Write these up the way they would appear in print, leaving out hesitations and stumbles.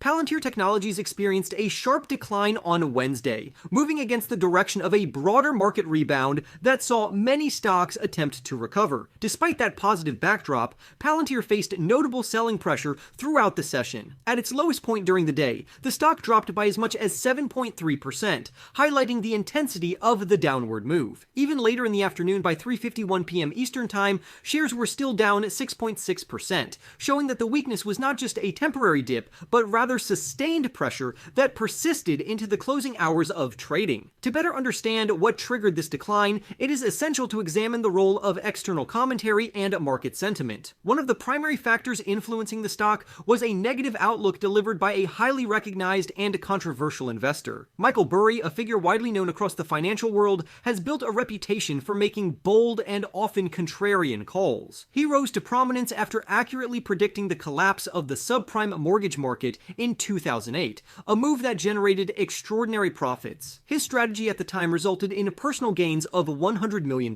Palantir Technologies experienced a sharp decline on Wednesday, moving against the direction of a broader market rebound that saw many stocks attempt to recover. Despite that positive backdrop, Palantir faced notable selling pressure throughout the session. At its lowest point during the day, the stock dropped by as much as 7.3%, highlighting the intensity of the downward move. Even later in the afternoon by 3:51 p.m. Eastern Time, shares were still down 6.6%, showing that the weakness was not just a temporary dip, but rather sustained pressure that persisted into the closing hours of trading. To better understand what triggered this decline, it is essential to examine the role of external commentary and market sentiment. One of the primary factors influencing the stock was a negative outlook delivered by a highly recognized and controversial investor. Michael Burry, a figure widely known across the financial world, has built a reputation for making bold and often contrarian calls. He rose to prominence after accurately predicting the collapse of the subprime mortgage market in 2008, a move that generated extraordinary profits. His strategy at the time resulted in personal gains of $100 million,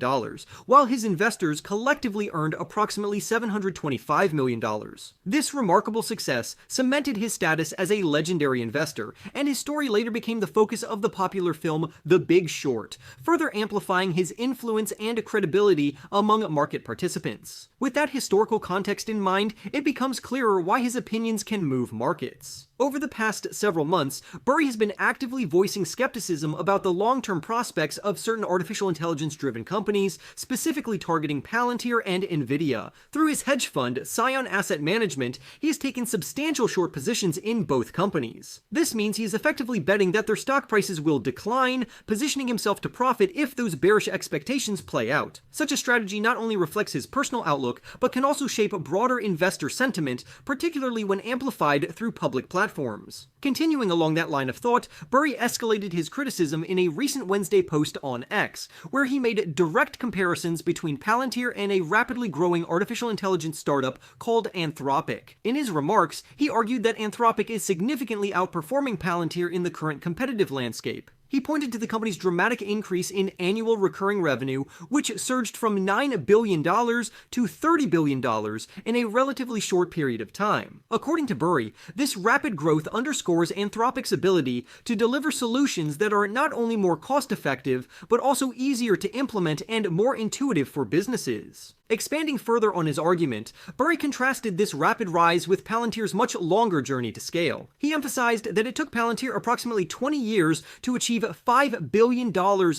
while his investors collectively earned approximately $725 million. This remarkable success cemented his status as a legendary investor, and his story later became the focus of the popular film The Big Short, further amplifying his influence and credibility among market participants. With that historical context in mind, it becomes clearer why his opinions can move markets. Over the past several months, Burry has been actively voicing skepticism about the long-term prospects of certain artificial intelligence-driven companies, specifically targeting Palantir and Nvidia. Through his hedge fund, Scion Asset Management, he has taken substantial short positions in both companies. This means he is effectively betting that their stock prices will decline, positioning himself to profit if those bearish expectations play out. Such a strategy not only reflects his personal outlook, but can also shape broader investor sentiment, particularly when amplified through public platforms. Continuing along that line of thought, Burry escalated his criticism in a recent Wednesday post on X, where he made direct comparisons between Palantir and a rapidly growing artificial intelligence startup called Anthropic. In his remarks, he argued that Anthropic is significantly outperforming Palantir in the current competitive landscape. He pointed to the company's dramatic increase in annual recurring revenue, which surged from $9 billion to $30 billion in a relatively short period of time. According to Burry, this rapid growth underscores Anthropic's ability to deliver solutions that are not only more cost-effective, but also easier to implement and more intuitive for businesses. Expanding further on his argument, Burry contrasted this rapid rise with Palantir's much longer journey to scale. He emphasized that it took Palantir approximately 20 years to achieve $5 billion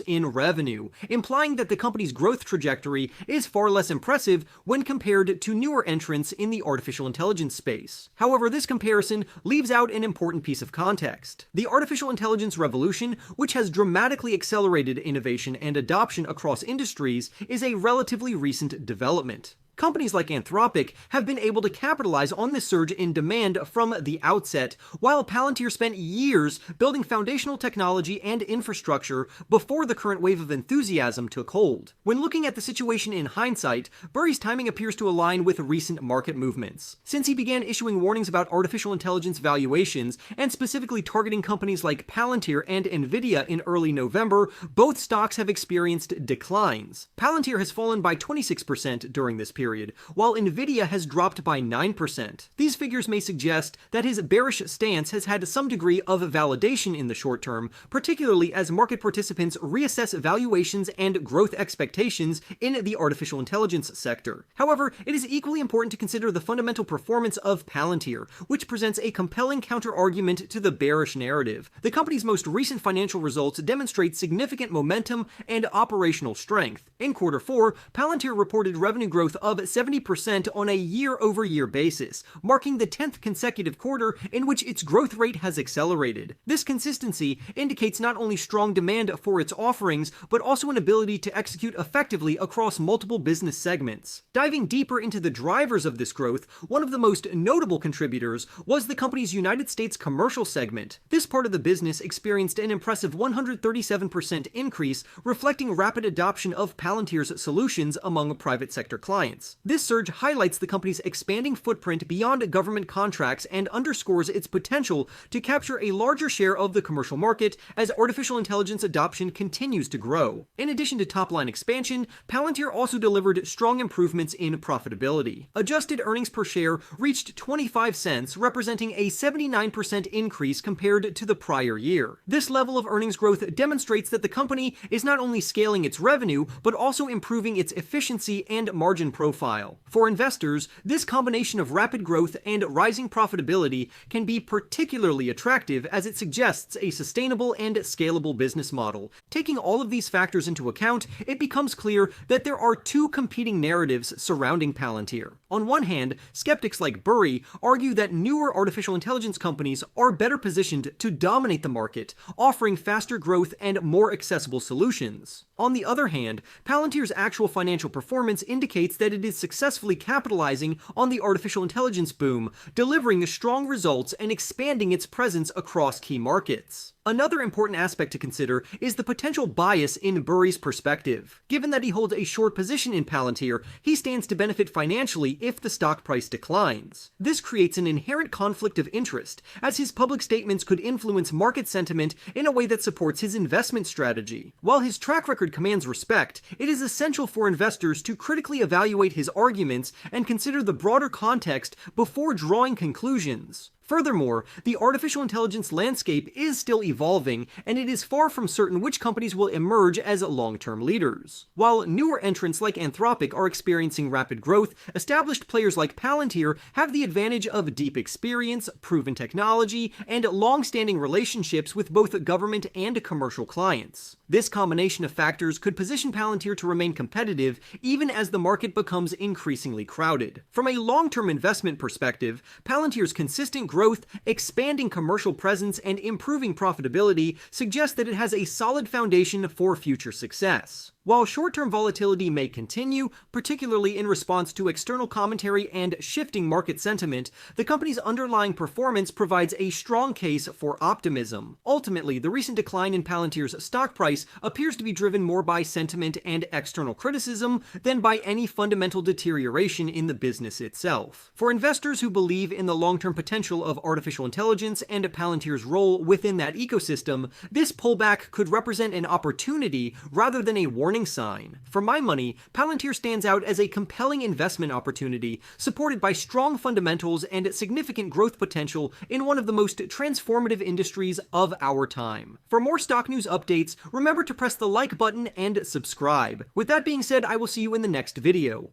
in revenue, implying that the company's growth trajectory is far less impressive when compared to newer entrants in the artificial intelligence space. However, this comparison leaves out an important piece of context. The artificial intelligence revolution, which has dramatically accelerated innovation and adoption across industries, is a relatively recent development. Companies like Anthropic have been able to capitalize on this surge in demand from the outset, while Palantir spent years building foundational technology and infrastructure before the current wave of enthusiasm took hold. When looking at the situation in hindsight, Burry's timing appears to align with recent market movements. Since he began issuing warnings about artificial intelligence valuations, and specifically targeting companies like Palantir and Nvidia in early November, both stocks have experienced declines. Palantir has fallen by 26% during this period, while Nvidia has dropped by 9%. These figures may suggest that his bearish stance has had some degree of validation in the short term, particularly as market participants reassess valuations and growth expectations in the artificial intelligence sector. However, it is equally important to consider the fundamental performance of Palantir, which presents a compelling counter-argument to the bearish narrative. The company's most recent financial results demonstrate significant momentum and operational strength. In Q4, Palantir reported revenue growth of 70% on a year-over-year basis, marking the 10th consecutive quarter in which its growth rate has accelerated. This consistency indicates not only strong demand for its offerings, but also an ability to execute effectively across multiple business segments. Diving deeper into the drivers of this growth, one of the most notable contributors was the company's United States commercial segment. This part of the business experienced an impressive 137% increase, reflecting rapid adoption of Palantir's solutions among private sector clients. clients. This surge highlights the company's expanding footprint beyond government contracts and underscores its potential to capture a larger share of the commercial market as artificial intelligence adoption continues to grow. In addition to top-line expansion, Palantir also delivered strong improvements in profitability. Adjusted earnings per share reached 25 cents, representing a 79% increase compared to the prior year. This level of earnings growth demonstrates that the company is not only scaling its revenue, but also improving its efficiency and margin profile. For investors, this combination of rapid growth and rising profitability can be particularly attractive as it suggests a sustainable and scalable business model. Taking all of these factors into account, it becomes clear that there are two competing narratives surrounding Palantir. On one hand, skeptics like Burry argue that newer artificial intelligence companies are better positioned to dominate the market, offering faster growth and more accessible solutions. On the other hand, Palantir's actual financial performance indicates that it is successfully capitalizing on the artificial intelligence boom, delivering strong results and expanding its presence across key markets. Another important aspect to consider is the potential bias in Burry's perspective. Given that he holds a short position in Palantir, he stands to benefit financially if the stock price declines. This creates an inherent conflict of interest, as his public statements could influence market sentiment in a way that supports his investment strategy. While his track record commands respect, it is essential for investors to critically evaluate his arguments and consider the broader context before drawing conclusions. Furthermore, the artificial intelligence landscape is still evolving, and it is far from certain which companies will emerge as long-term leaders. While newer entrants like Anthropic are experiencing rapid growth, established players like Palantir have the advantage of deep experience, proven technology, and long-standing relationships with both government and commercial clients. This combination of factors could position Palantir to remain competitive even as the market becomes increasingly crowded. From a long-term investment perspective, Palantir's consistent growth, expanding commercial presence, and improving profitability suggest that it has a solid foundation for future success. While short-term volatility may continue, particularly in response to external commentary and shifting market sentiment, the company's underlying performance provides a strong case for optimism. Ultimately, the recent decline in Palantir's stock price appears to be driven more by sentiment and external criticism than by any fundamental deterioration in the business itself. For investors who believe in the long-term potential of artificial intelligence and Palantir's role within that ecosystem, this pullback could represent an opportunity rather than a warning sign. For my money, Palantir stands out as a compelling investment opportunity, supported by strong fundamentals and significant growth potential in one of the most transformative industries of our time. For more stock news updates, remember to press the like button and subscribe. With that being said, I will see you in the next video.